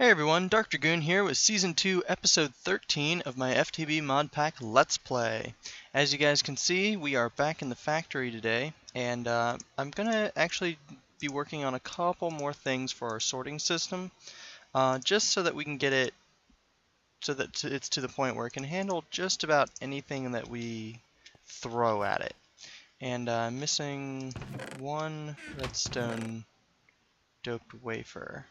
Hey everyone, DarkDragoon here with Season 2, Episode 13 of my FTB Modpack Let's Play. As you guys can see, we are back in the factory today, and I'm going to actually be working on a couple more things for our sorting system, just so that we can get it so that it's to the point where it can handle just about anything that we throw at it. And I'm missing one redstone doped wafer.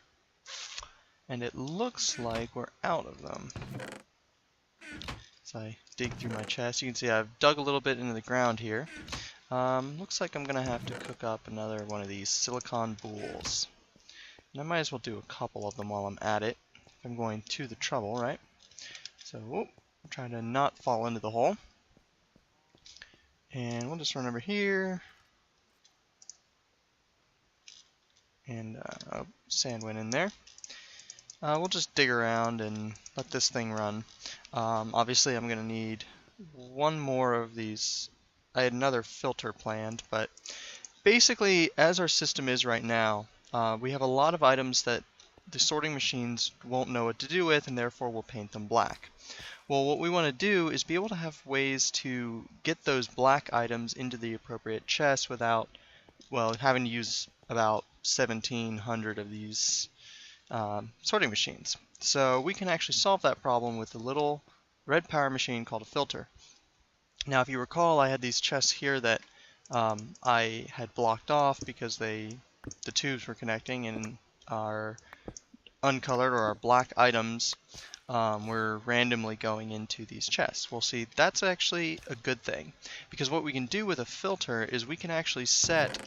And it looks like we're out of them. As I dig through my chest, you can see I've dug a little bit into the ground here. Looks like I'm going to have to cook up another one of these silicon boules. And I might as well do a couple of them while I'm at it. I'm going to the trouble, right? So, I'm trying to not fall into the hole. And we'll just run over here. And sand went in there. We'll just dig around and let this thing run. Obviously I'm going to need one more of these. I had another filter planned, but basically as our system is right now, we have a lot of items that the sorting machines won't know what to do with, and therefore we'll paint them black. Well, what we want to do is be able to have ways to get those black items into the appropriate chest without, well, having to use about 1,700 of these sorting machines. So we can actually solve that problem with a little red power machine called a filter. Now if you recall, I had these chests here that I had blocked off because the tubes were connecting, and our uncolored or our black items were randomly going into these chests. Well, see, that's actually a good thing, because what we can do with a filter is we can actually set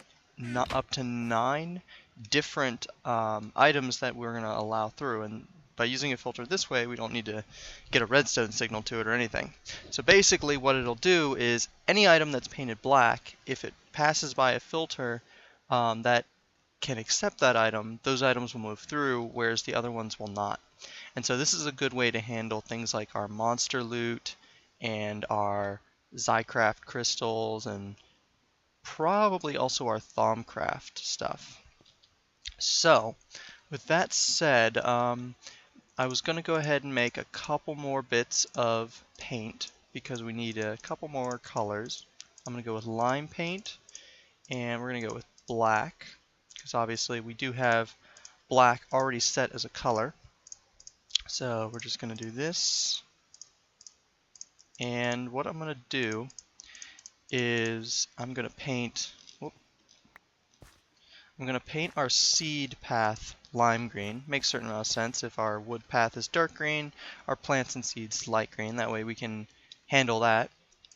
up to 9 different items that we're going to allow through, and by using a filter this way we don't need to get a redstone signal to it or anything. So basically what it'll do is any item that's painted black, if it passes by a filter that can accept that item, those items will move through, whereas the other ones will not. And so this is a good way to handle things like our monster loot and our Zycraft crystals, and probably also our Thaumcraft stuff. So, with that said, I was going to go ahead and make a couple more bits of paint because we need a couple more colors. I'm going to go with lime paint, and we're going to go with black because obviously we do have black already set as a color. So we're just going to do this, and what I'm going to do is I'm going to paint our seed path lime green. Makes a certain amount of sense. If our wood path is dark green, our plants and seeds light green. That way we can handle that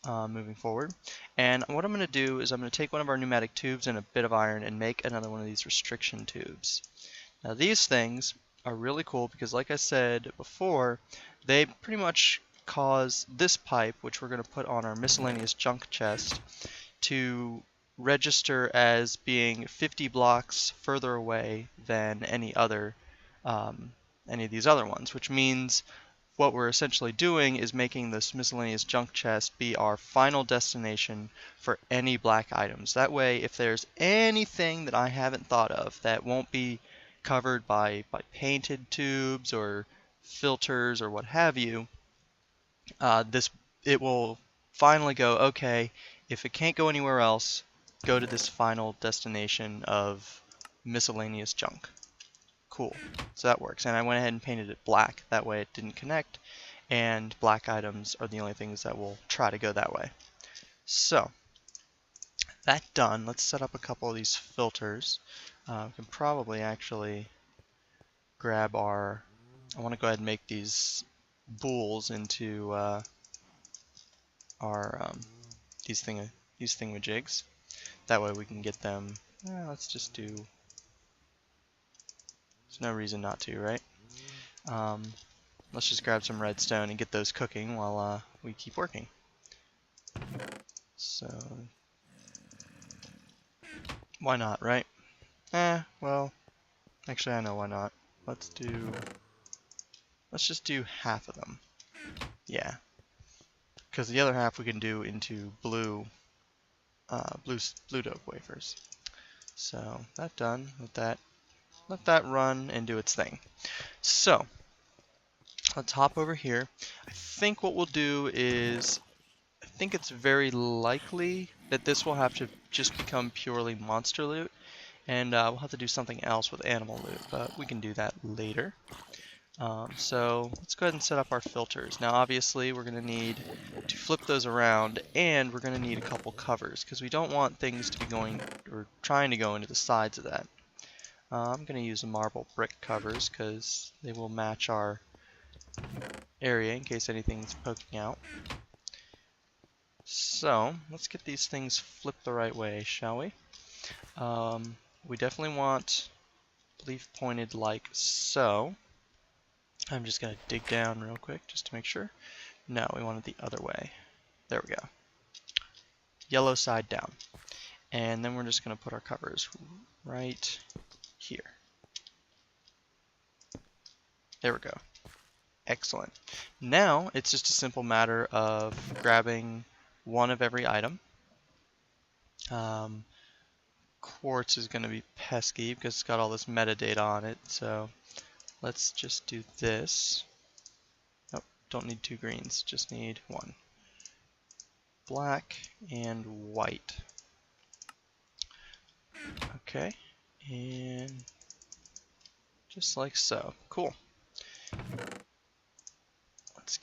moving forward. And what I'm going to do is I'm going to take one of our pneumatic tubes and a bit of iron and make another one of these restriction tubes. Now these things are really cool because, like I said before, they pretty much cause this pipe, which we're going to put on our miscellaneous junk chest, to register as being 50 blocks further away than any of these other ones, which means what we're essentially doing is making this miscellaneous junk chest be our final destination for any black items. That way, if there's anything that I haven't thought of that won't be covered by painted tubes or filters or what have you, it will finally go, okay, if it can't go anywhere else, go to this final destination of miscellaneous junk. Cool. So that works. And I went ahead and painted it black. That way it didn't connect, and black items are the only things that will try to go that way. So, that done, let's set up a couple of these filters. We can probably actually grab I want to go ahead and make these boules into these thingamajigs. That way we can get them. Let's just do. There's no reason not to, right? Let's just grab some redstone and get those cooking while we keep working. So, why not, right? Well, actually I know why not. Let's just do half of them. Yeah. Because the other half we can do into blue dope wafers. So that done with that let that run and do its thing. So let's hop over here. I think what we'll do is, I think it's very likely that this will have to just become purely monster loot, and we'll have to do something else with animal loot, but we can do that later. So let's go ahead and set up our filters. Now obviously we're going to need to flip those around, and we're going to need a couple covers because we don't want things to be going or trying to go into the sides of that. I'm going to use the marble brick covers because they will match our area in case anything's poking out. So let's get these things flipped the right way, shall we? We definitely want leaf pointed like so. I'm just going to dig down real quick just to make sure. No, we want it the other way. There we go. Yellow side down. And then we're just going to put our covers right here. There we go. Excellent. Now it's just a simple matter of grabbing one of every item. Quartz is going to be pesky because it's got all this metadata on it, so let's just do this. Oh, don't need two greens, just need one. Black and white. Okay, and just like so. Cool.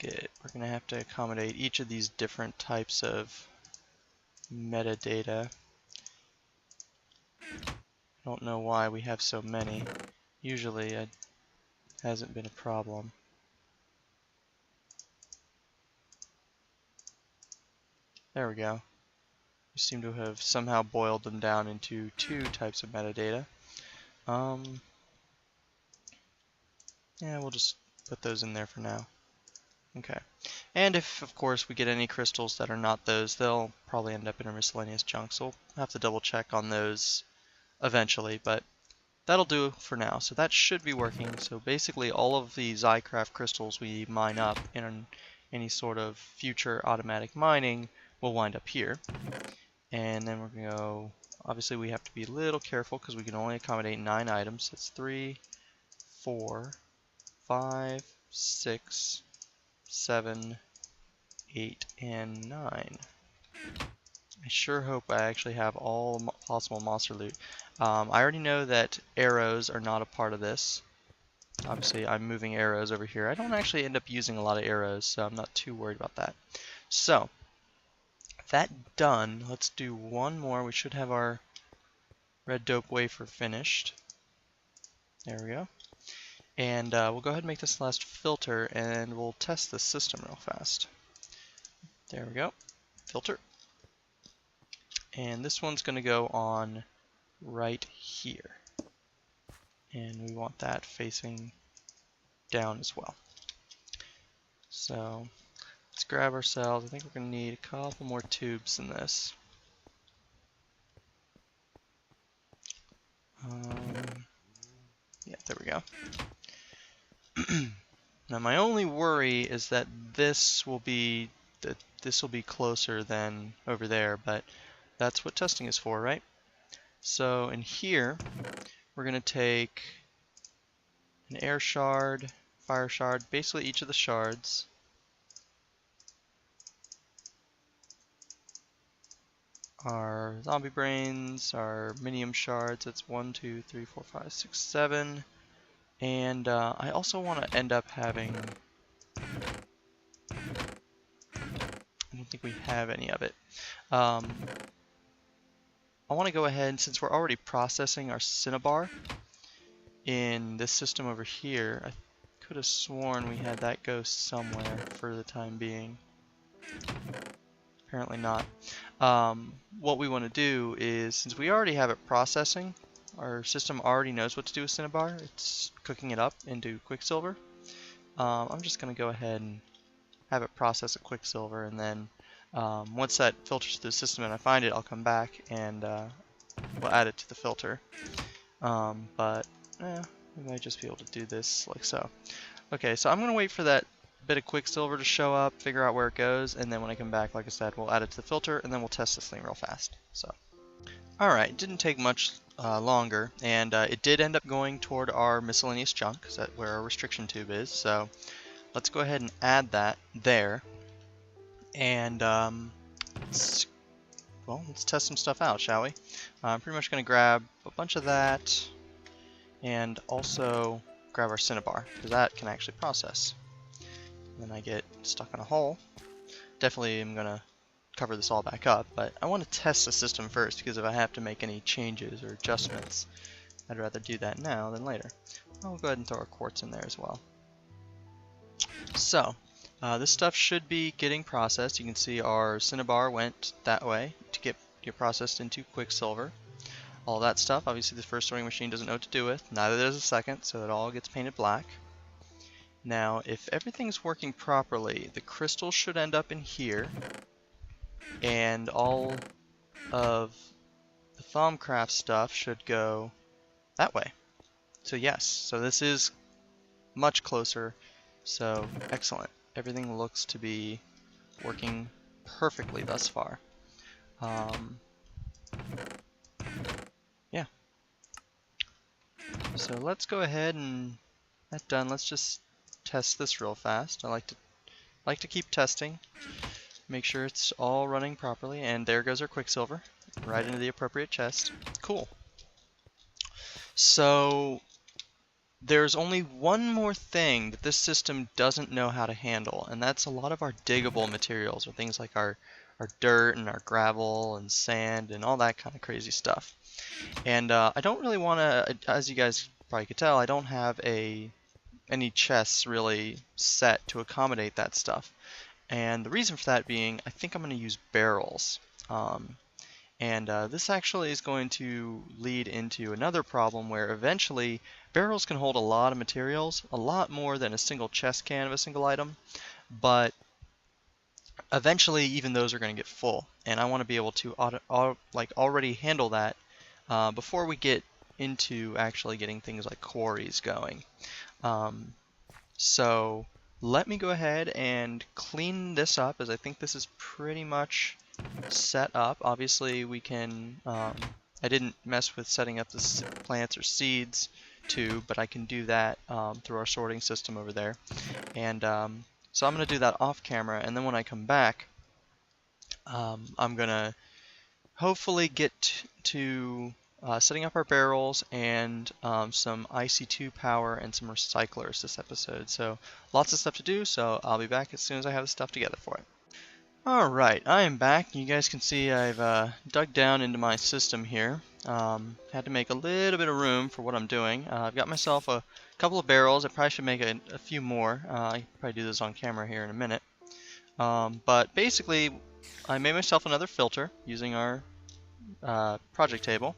We're going to have to accommodate each of these different types of metadata. I don't know why we have so many. Usually it hasn't been a problem. There we go. We seem to have somehow boiled them down into two types of metadata. Yeah, we'll just put those in there for now. Okay. And if, of course, we get any crystals that are not those, they'll probably end up in our miscellaneous junk, so we'll have to double check on those eventually, but that'll do for now. So that should be working. So basically all of the Zycraft crystals we mine up in any sort of future automatic mining will wind up here. And then we're going to go, obviously we have to be a little careful because we can only accommodate 9 items. It's 3, 4, 5, 6, 7, 8, and 9. I sure hope I actually have all possible monster loot. I already know that arrows are not a part of this. Obviously I'm moving arrows over here. I don't actually end up using a lot of arrows, so I'm not too worried about that. So, that done, let's do one more. We should have our red dope wafer finished. There we go. And we'll go ahead and make this last filter, and we'll test the system real fast. There we go. Filter. And this one's going to go on right here. And we want that facing down as well. So let's grab ourselves, I think we're going to need a couple more tubes in this. Yeah, there we go. Now my only worry is that this will be closer than over there, but that's what testing is for, right? So in here, we're going to take an air shard, fire shard, basically each of the shards. Our zombie brains, our minium shards, that's 1, 2, 3, 4, 5, 6, 7. And I also want to end up having, I don't think we have any of it. I want to go ahead, since we're already processing our cinnabar in this system over here, I could have sworn we had that go somewhere for the time being. Apparently not. What we want to do is, since we already have it processing, our system already knows what to do with cinnabar. It's cooking it up into quicksilver. I'm just going to go ahead and have it process at quicksilver, and then once that filters through the system and I find it, I'll come back and we'll add it to the filter. But we might just be able to do this like so. Okay, so I'm going to wait for that bit of quicksilver to show up, figure out where it goes, and then when I come back, like I said, we'll add it to the filter, and then we'll test this thing real fast. So, alright, didn't take much longer, and it did end up going toward our miscellaneous junk, because that's where our restriction tube is. So let's go ahead and add that there, and let's test some stuff out, shall we? I'm pretty much going to grab a bunch of that, and also grab our cinnabar, because that can actually process. And then I get stuck in a hole. Definitely am going to cover this all back up, but I want to test the system first, because if I have to make any changes or adjustments, I'd rather do that now than later. I'll go ahead and throw our quartz in there as well. So, this stuff should be getting processed. You can see our cinnabar went that way to get processed into quicksilver. All that stuff, obviously the first sorting machine doesn't know what to do with, neither does the second, so it all gets painted black. Now, if everything's working properly, the crystals should end up in here, and all of the Thaumcraft stuff should go that way. So yes, so this is much closer, so excellent. Everything looks to be working perfectly thus far. Yeah. So let's go ahead and that's done. Let's just test this real fast. I like to keep testing, make sure it's all running properly, and there goes our quicksilver right into the appropriate chest. Cool. So there's only one more thing that this system doesn't know how to handle, and that's a lot of our diggable materials, or things like our dirt and our gravel and sand and all that kind of crazy stuff. And I don't really want to, as you guys probably could tell, I don't have any chests really set to accommodate that stuff. And the reason for that being, I think I'm going to use barrels. This actually is going to lead into another problem where eventually barrels can hold a lot of materials, a lot more than a single chest can of a single item, but eventually even those are going to get full, and I want to be able to already handle that before we get into actually getting things like quarries going. So let me go ahead and clean this up, as I think this is pretty much set up. Obviously we can, I didn't mess with setting up the plants or seeds too, but I can do that through our sorting system over there. And so I'm going to do that off camera, and then when I come back, I'm going to hopefully get to setting up our barrels and some IC2 power and some recyclers this episode. So lots of stuff to do, so I'll be back as soon as I have the stuff together for it. Alright, I am back. You guys can see I've dug down into my system here. Had to make a little bit of room for what I'm doing. I've got myself a couple of barrels. I probably should make a few more. I can probably do this on camera here in a minute. But basically, I made myself another filter using our project table.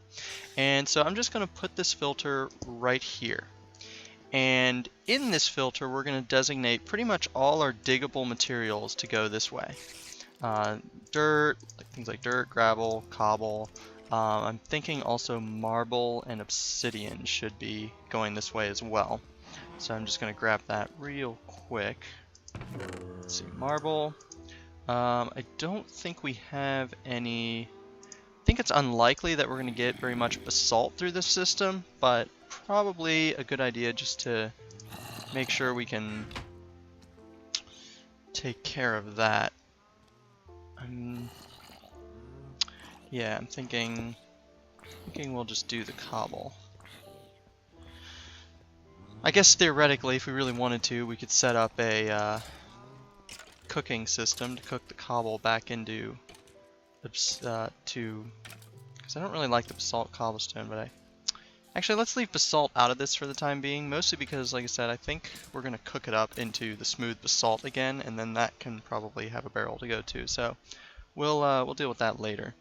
And so I'm just going to put this filter right here. And in this filter, we're going to designate pretty much all our diggable materials to go this way. Dirt, things like dirt, gravel, cobble. I'm thinking also marble and obsidian should be going this way as well. So I'm just going to grab that real quick. Let's see, marble. I don't think we have any. I think it's unlikely that we're going to get very much basalt through this system, but probably a good idea just to make sure we can take care of that. Yeah, I'm thinking we'll just do the cobble. I guess theoretically, if we really wanted to, we could set up a cooking system to cook the cobble back into because I don't really like the basalt cobblestone, but actually let's leave basalt out of this for the time being, mostly because, like I said, I think we're gonna cook it up into the smooth basalt again, and then that can probably have a barrel to go to. So we'll deal with that later.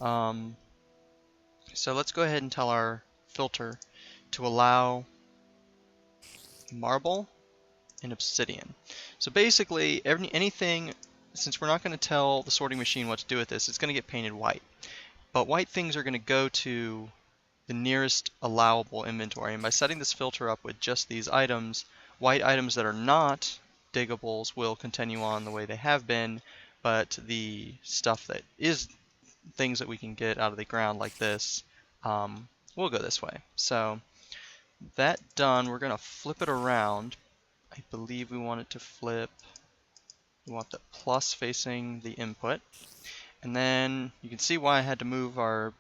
So let's go ahead and tell our filter to allow marble and obsidian. So basically, anything, since we're not going to tell the sorting machine what to do with this, it's going to get painted white. But white things are going to go to the nearest allowable inventory. And by setting this filter up with just these items, white items that are not diggables will continue on the way they have been, but the stuff that is things that we can get out of the ground like this we'll go this way. So that done, we're going to flip it around. I believe we want it to flip. We want the plus facing the input. And then you can see why I had to move our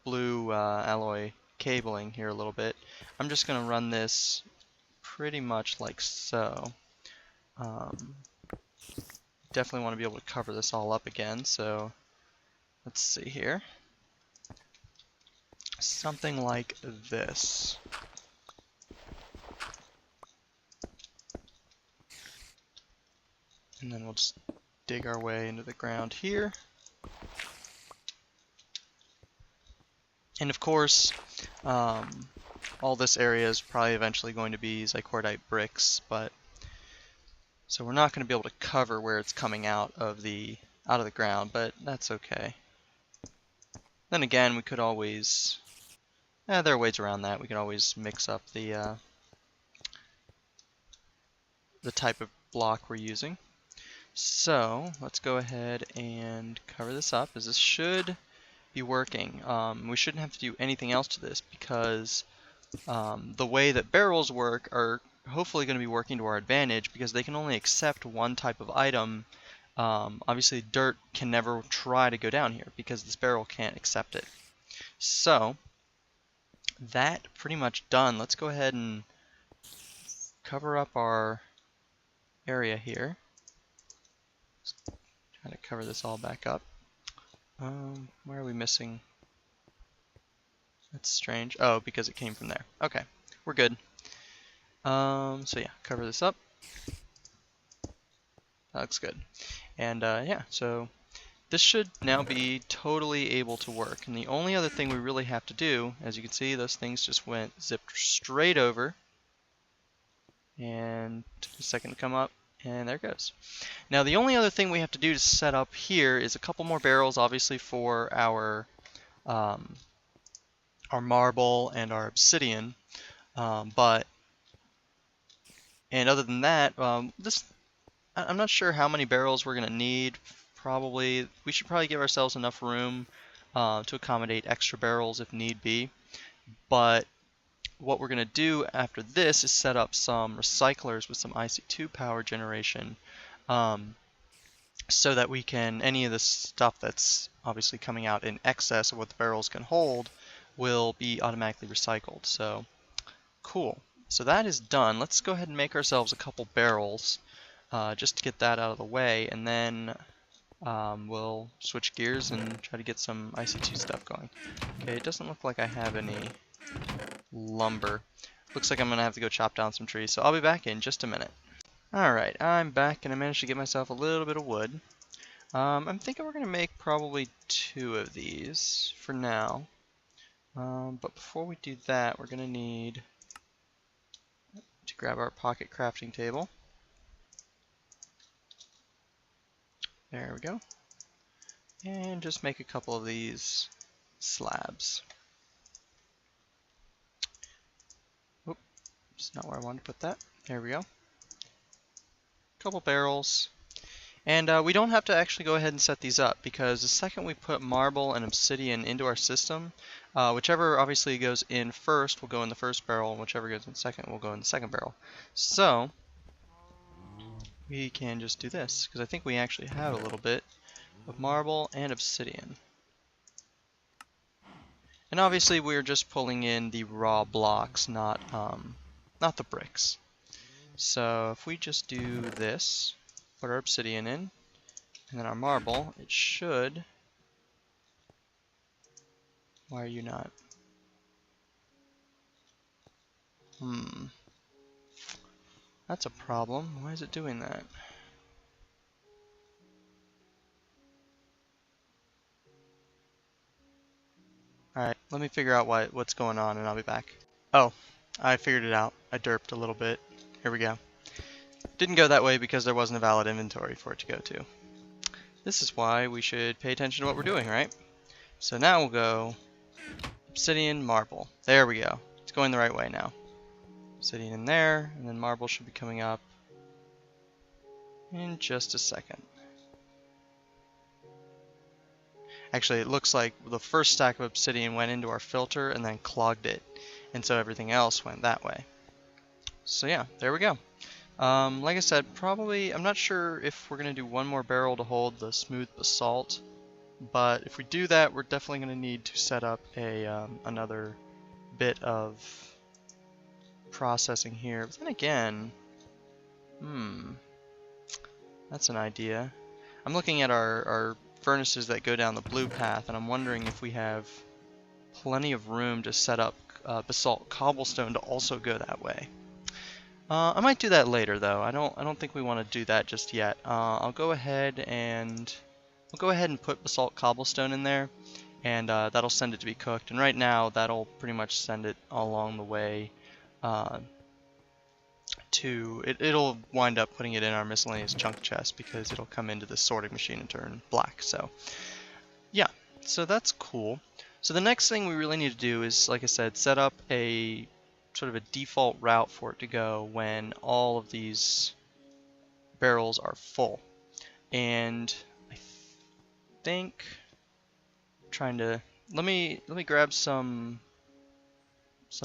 blue alloy cabling here a little bit. I'm just going to run this pretty much like so. Definitely want to be able to cover this all up again, so let's see here. Something like this. And then we'll just dig our way into the ground here. And of course, all this area is probably eventually going to be Zycordite bricks, but so we're not going to be able to cover where it's coming out of the ground, but that's okay. Then again, we could always, there are ways around that. We can always mix up the type of block we're using. So let's go ahead and cover this up, as this should be working. We shouldn't have to do anything else to this because the way that barrels work are hopefully going to be working to our advantage because they can only accept one type of item. Obviously dirt can never try to go down here because this barrel can't accept it. So that pretty much done. Let's go ahead and cover up our area here. Try to cover this all back up. Where are we missing? That's strange. Oh, because it came from there. Okay, we're good. So yeah, cover this up. That looks good. And yeah, so this should now be totally able to work. And the only other thing we really have to do, as you can see, those things just went zipped straight over. And took a second to come up, and there it goes. Now the only other thing we have to do to set up here is a couple more barrels, obviously, for our marble and our obsidian. And other than that, I'm not sure how many barrels we're going to need. We should probably give ourselves enough room to accommodate extra barrels if need be. But what we're going to do after this is set up some recyclers with some IC2 power generation so that we can, any of the stuff that's obviously coming out in excess of what the barrels can hold will be automatically recycled. So cool. So that is done. Let's go ahead and make ourselves a couple barrels just to get that out of the way, and then we'll switch gears and try to get some IC2 stuff going. Okay, it doesn't look like I have any lumber. Looks like I'm gonna have to go chop down some trees, so I'll be back in just a minute. Alright, I'm back and I managed to get myself a little bit of wood. I'm thinking we're gonna make probably 2 of these for now. But before we do that, we're gonna need to grab our pocket crafting table. There we go. And just make a couple of these slabs. Oop, it's not where I wanted to put that. There we go. Couple barrels. And we don't have to actually go ahead and set these up because the second we put marble and obsidian into our system, whichever obviously goes in first will go in the first barrel, and whichever goes in second will go in the second barrel. So we can just do this because I think we actually have a little bit of marble and obsidian. And obviously we're just pulling in the raw blocks, not the bricks. So if we just do this, put our obsidian in, and then our marble, it should... Why are you not? That's a problem. Why is it doing that? Alright, let me figure out what's going on and I'll be back. Oh, I figured it out. I derped a little bit. Here we go. Didn't go that way because there wasn't a valid inventory for it to go to. This is why we should pay attention to what we're doing, right? So now we'll go obsidian, marble. There we go. It's going the right way now. Obsidian in there, and then marble should be coming up in just a second. Actually, it looks like the first stack of obsidian went into our filter and then clogged it, and so everything else went that way. So yeah, there we go. Like I said, probably, I'm not sure if we're going to do one more barrel to hold the smooth basalt, but if we do that, we're definitely going to need to set up a another bit of processing here. But then again, that's an idea. I'm looking at our furnaces that go down the blue path, and I'm wondering if we have plenty of room to set up basalt cobblestone to also go that way. I might do that later, though. I don't think we want to do that just yet. I'll go ahead and put basalt cobblestone in there, and that'll send it to be cooked. And right now, that'll pretty much send it along the way to it'll wind up putting it in our miscellaneous junk chest because it'll come into the sorting machine and turn black. So yeah, so that's cool. So the next thing we really need to do is, like I said, set up a sort of a default route for it to go when all of these barrels are full. And I think I'm trying to let me grab some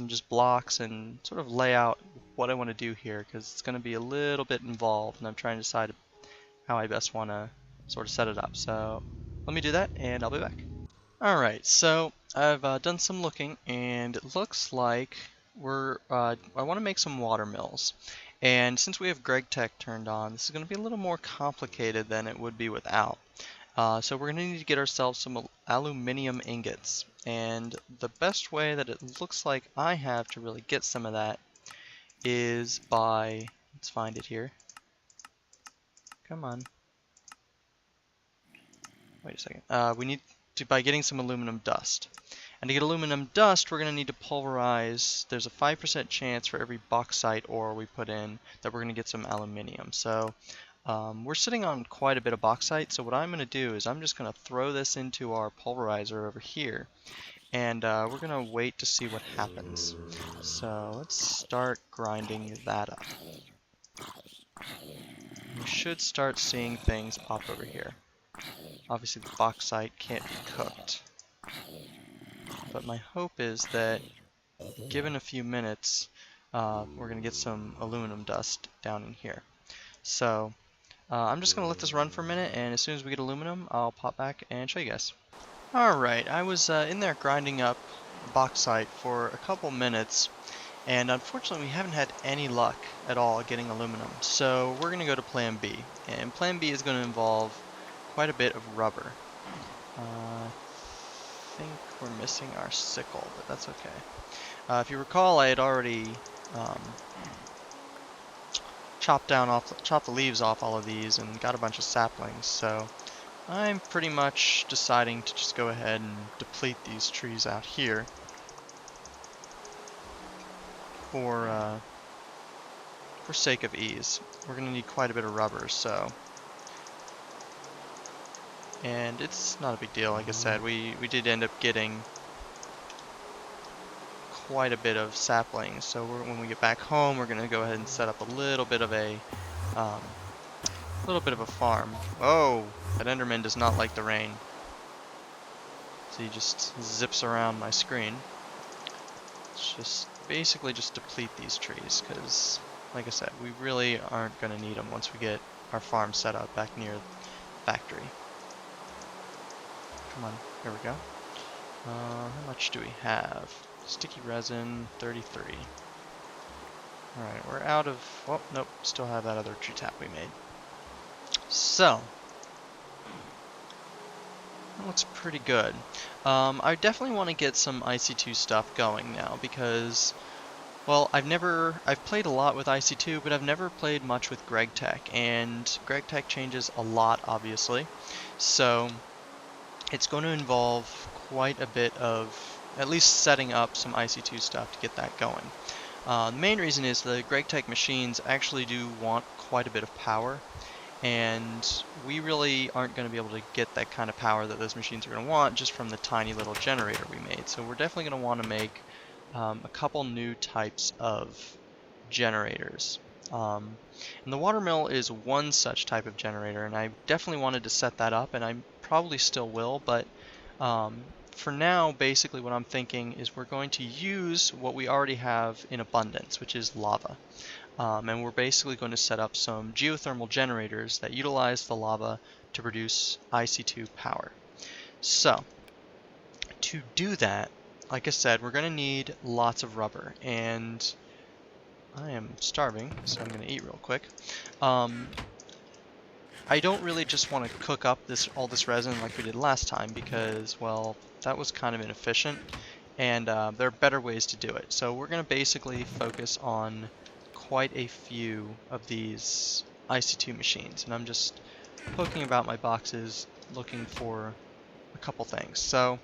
just blocks and sort of lay out what I want to do here, because it's going to be a little bit involved and I'm trying to decide how I best want to sort of set it up. So let me do that and I'll be back. Alright, so I've done some looking, and it looks like I want to make some water mills. And since we have Gregtech turned on, this is going to be a little more complicated than it would be without. So we're going to need to get ourselves some aluminum ingots. And the best way that it looks like I have to really get some of that is by, let's find it here. Come on. Wait a second. We need to, by getting some aluminum dust. And to get aluminum dust, we're going to need to pulverize. There's a 5% chance for every bauxite ore we put in that we're going to get some aluminium. So we're sitting on quite a bit of bauxite, so what I'm going to do is I'm just going to throw this into our pulverizer over here, and we're going to wait to see what happens. So let's start grinding that up. We should start seeing things pop over here. Obviously the bauxite can't be cooked, but my hope is that given a few minutes, we're going to get some aluminum dust down in here. So I'm just going to let this run for a minute, and as soon as we get aluminum, I'll pop back and show you guys. Alright, I was in there grinding up bauxite for a couple minutes, and unfortunately we haven't had any luck at all getting aluminum. So we're going to go to plan B, and plan B is going to involve quite a bit of rubber. I think we're missing our sickle, but that's okay. If you recall, I had already chopped the leaves off all of these and got a bunch of saplings, so I'm pretty much deciding to just go ahead and deplete these trees out here for sake of ease. We're going to need quite a bit of rubber, so, and it's not a big deal. Like I said, we did end up getting quite a bit of saplings, so when we get back home, we're going to go ahead and set up a little bit of a farm. Oh, that Enderman does not like the rain, so he just zips around my screen. Let's just basically just deplete these trees, because like I said, we really aren't going to need them once we get our farm set up back near the factory. Come on, here we go. How much do we have? Sticky resin, 33. Alright, we're out of... Oh, nope, still have that other tree tap we made. So, that looks pretty good. I definitely want to get some IC2 stuff going now because, well, I've played a lot with IC2, but I've never played much with Gregtech, and Gregtech changes a lot, obviously. So, it's going to involve quite a bit of at least setting up some IC2 stuff to get that going. The main reason is the Gregtech machines actually do want quite a bit of power, and we really aren't going to be able to get that kind of power that those machines are going to want just from the tiny little generator we made. So we're definitely going to want to make a couple new types of generators. And the water mill is one such type of generator, and I definitely wanted to set that up, and I probably still will, but For now, basically what I'm thinking is we're going to use what we already have in abundance, which is lava. And we're basically going to set up some geothermal generators that utilize the lava to produce IC2 power. So, to do that, like I said, we're going to need lots of rubber, and I am starving, so I'm going to eat real quick. I don't really just want to cook up all this resin like we did last time because, well, that was kind of inefficient, and there are better ways to do it. So we're going to basically focus on quite a few of these IC2 machines, and I'm just poking about my boxes looking for a couple things. So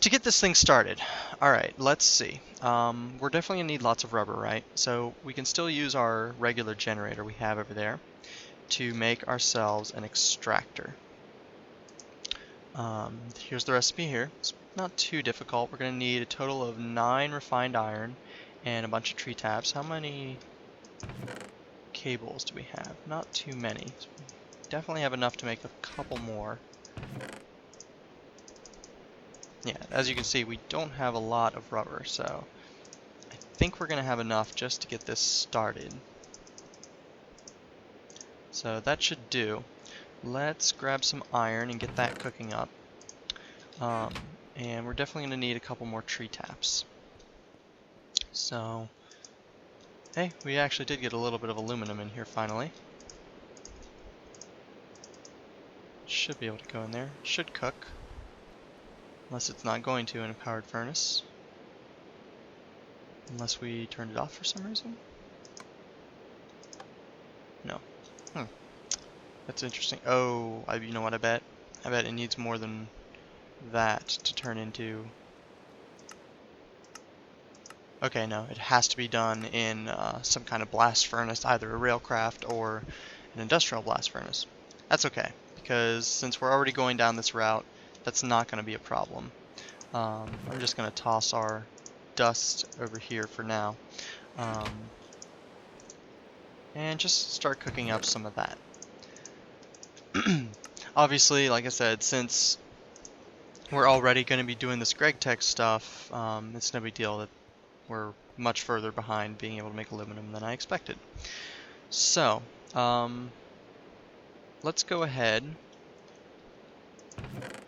to get this thing started, alright, let's see. We're definitely going to need lots of rubber, right? So we can still use our regular generator we have over there to make ourselves an extractor. Here's the recipe here. It's not too difficult. We're going to need a total of 9 refined iron and a bunch of tree taps. How many cables do we have? Not too many. So we definitely have enough to make a couple more. Yeah, as you can see, we don't have a lot of rubber, so I think we're going to have enough just to get this started. So that should do. Let's grab some iron and get that cooking up. And we're definitely going to need a couple more tree taps. So, hey, we actually did get a little bit of aluminum in here finally. Should be able to go in there. Should cook. Unless it's not going to in a powered furnace. Unless we turned it off for some reason. No. That's interesting. Oh, you know what I bet? I bet it needs more than that to turn into... Okay, no, it has to be done in some kind of blast furnace, either a railcraft or an industrial blast furnace. That's okay, because since we're already going down this route, that's not going to be a problem. I'm just going to toss our dust over here for now. And just start cooking up some of that. Obviously, like I said, since we're already going to be doing this Gregtech stuff, it's no big deal that we're much further behind being able to make aluminum than I expected. So, let's go ahead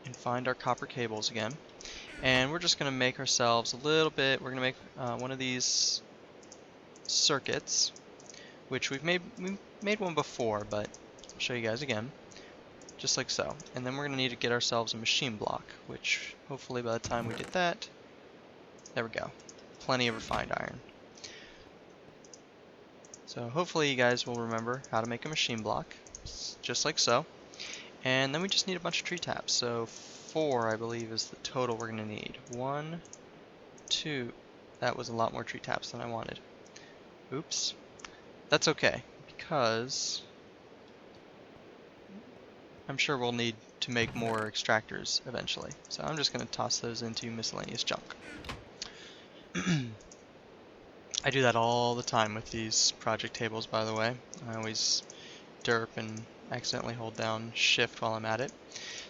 and find our copper cables again. And we're just going to make ourselves a little bit, we're going to make one of these circuits, which we made one before, but I'll show you guys again. Just like so. And then we're going to need to get ourselves a machine block, which hopefully by the time we get that, there we go. Plenty of refined iron. So hopefully you guys will remember how to make a machine block, just like so. And then we just need a bunch of tree taps. So 4, I believe, is the total we're going to need. 1, 2, that was a lot more tree taps than I wanted. Oops. That's okay, because I'm sure we'll need to make more extractors eventually. So I'm just going to toss those into miscellaneous junk. I do that all the time with these project tables, by the way. I always derp and accidentally hold down shift while I'm at it.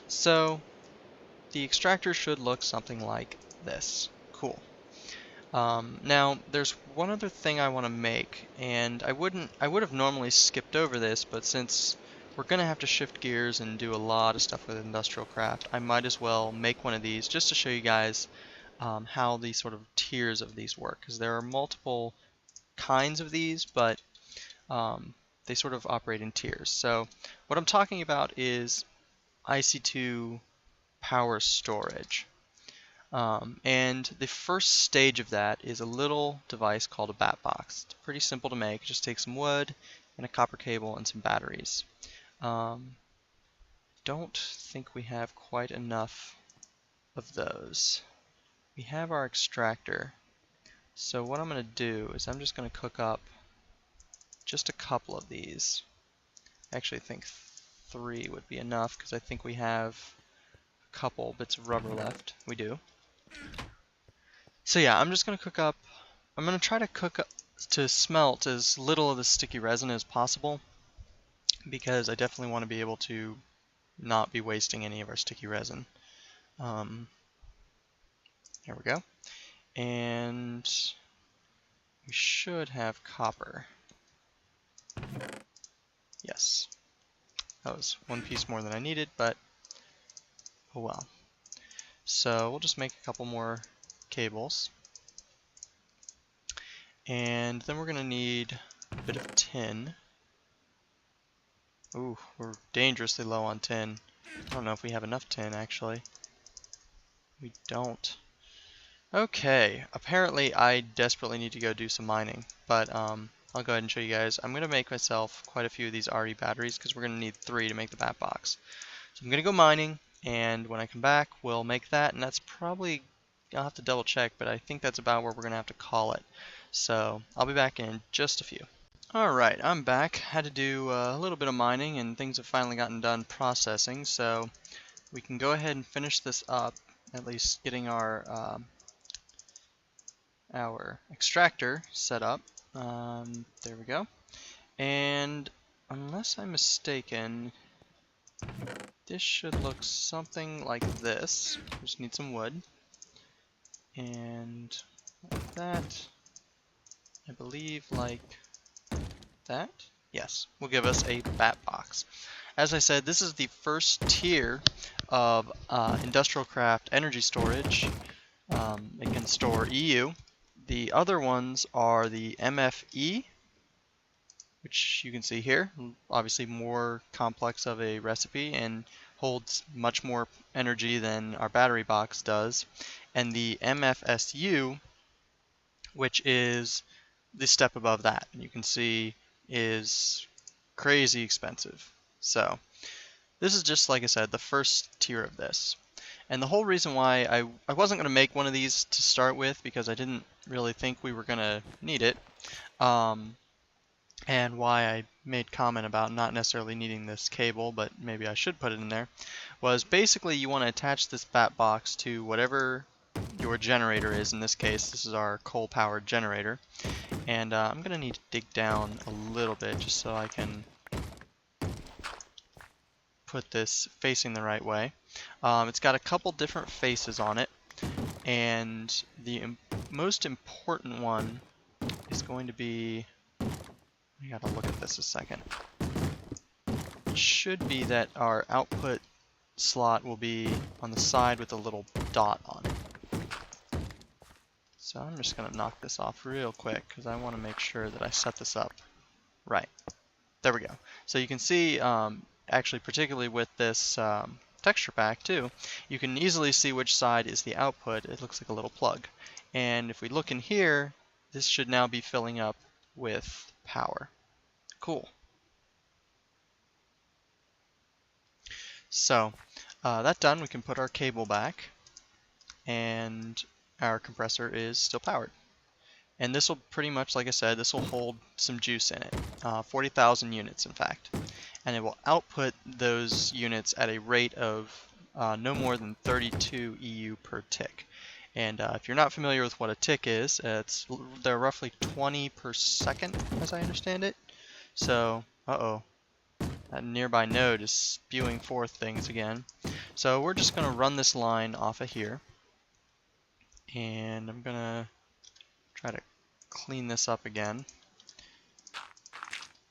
So the extractor should look something like this. Cool. Now there's one other thing I want to make, and I would have normally skipped over this, but since we're going to have to shift gears and do a lot of stuff with industrial craft, I might as well make one of these just to show you guys how these sort of tiers of these work, because there are multiple kinds of these, but they sort of operate in tiers. So what I'm talking about is IC2 power storage. And the first stage of that is a little device called a bat box. It's pretty simple to make. It just takes some wood and a copper cable and some batteries. Don't think we have quite enough of those. We have our extractor. So what I'm going to do is I'm just going to cook up just a couple of these. I actually think 3 would be enough because I think we have a couple bits of rubber left. We do. So yeah, I'm just going to cook up, I'm going to try to cook up, to smelt as little of the sticky resin as possible, because I definitely want to be able to not be wasting any of our sticky resin. There we go. And we should have copper. Yes. That was one piece more than I needed, but oh well. So we'll just make a couple more cables. And then we're going to need a bit of tin. Ooh, we're dangerously low on tin. I don't know if we have enough tin, actually. We don't. Okay, apparently I desperately need to go do some mining, but I'll go ahead and show you guys. I'm going to make myself quite a few of these RE batteries because we're going to need 3 to make the bat box. So I'm going to go mining, and when I come back, we'll make that, and that's probably, I'll have to double check, but I think that's about where we're going to have to call it. So I'll be back in just a few. Alright, I'm back. Had to do a little bit of mining, and things have finally gotten done processing, so we can go ahead and finish this up, at least getting our extractor set up. There we go. And unless I'm mistaken, this should look something like this. Just need some wood. And like that. I believe like that. Yes, will give us a bat box. As I said, this is the first tier of industrial craft energy storage. It can store EU. The other ones are the MFE, which you can see here, obviously more complex of a recipe and holds much more energy than our battery box does, and the MFSU, which is the step above that, and you can see is crazy expensive. So this is just, like I said, the first tier of this. And the whole reason why I wasn't going to make one of these to start with, because I didn't really think we were going to need it, and why I made comment about not necessarily needing this cable, but maybe I should put it in there, was basically you want to attach this bat box to whatever your generator is. In this case, this is our coal-powered generator. And I'm going to need to dig down a little bit just so I can put this facing the right way. It's got a couple different faces on it, and the most important one is going to be, I gotta look at this a second. It should be that our output slot will be on the side with a little dot on it. So I'm just gonna knock this off real quick because I want to make sure that I set this up right. There we go. So you can see, actually particularly with this texture pack too, you can easily see which side is the output. It looks like a little plug. And if we look in here, this should now be filling up with power. Cool. So that done, we can put our cable back, and our compressor is still powered. And this will pretty much, like I said, this will hold some juice in it, 40,000 units in fact. And it will output those units at a rate of no more than 32 EU per tick. And if you're not familiar with what a tick is, they're roughly 20 per second, as I understand it. So, that nearby node is spewing forth things again. So we're just going to run this line off of here. And I'm going to try to clean this up again.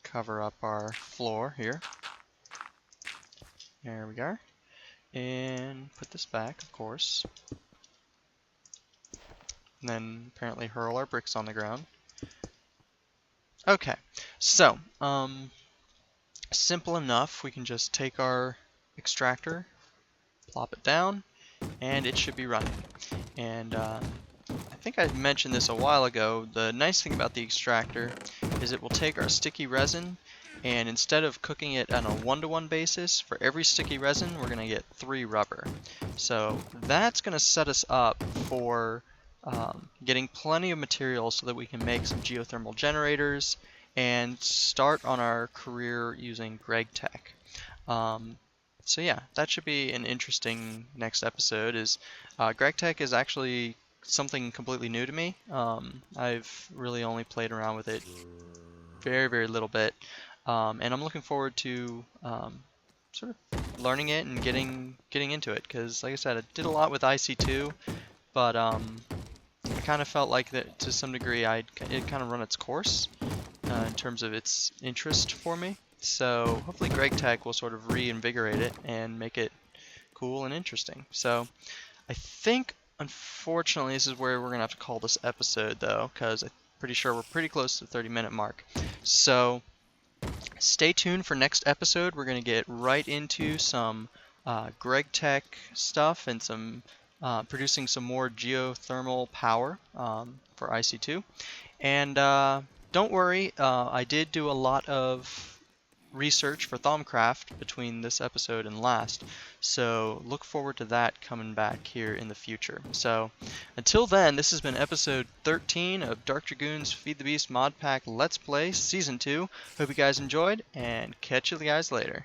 Cover up our floor here. There we go. And put this back, of course. And then apparently hurl our bricks on the ground. Okay, so simple enough. We can just take our extractor, plop it down, and it should be running. And I think I mentioned this a while ago. The nice thing about the extractor is it will take our sticky resin, and instead of cooking it on a 1-to-1 basis, for every sticky resin we're going to get 3 rubber. So that's going to set us up for getting plenty of material so that we can make some geothermal generators and start on our career using Gregtech. So yeah, that should be an interesting next episode. Gregtech is actually something completely new to me. I've really only played around with it very, very little bit, and I'm looking forward to sort of learning it and getting into it, because like I said, I did a lot with IC2, but I kind of felt like that to some degree it kind of run its course in terms of its interest for me. So hopefully Gregtech will sort of reinvigorate it and make it cool and interesting. So I think, unfortunately, this is where we're going to have to call this episode, though, because I'm pretty sure we're pretty close to the 30-minute mark. So stay tuned for next episode. We're going to get right into some Gregtech stuff and some producing some more geothermal power for IC2. And don't worry, I did do a lot of research for Thaumcraft between this episode and last, so look forward to that coming back here in the future. So until then, this has been episode 13 of DarkDragoon's Feed the Beast Modpack Let's Play Season 2. Hope you guys enjoyed, and catch you guys later.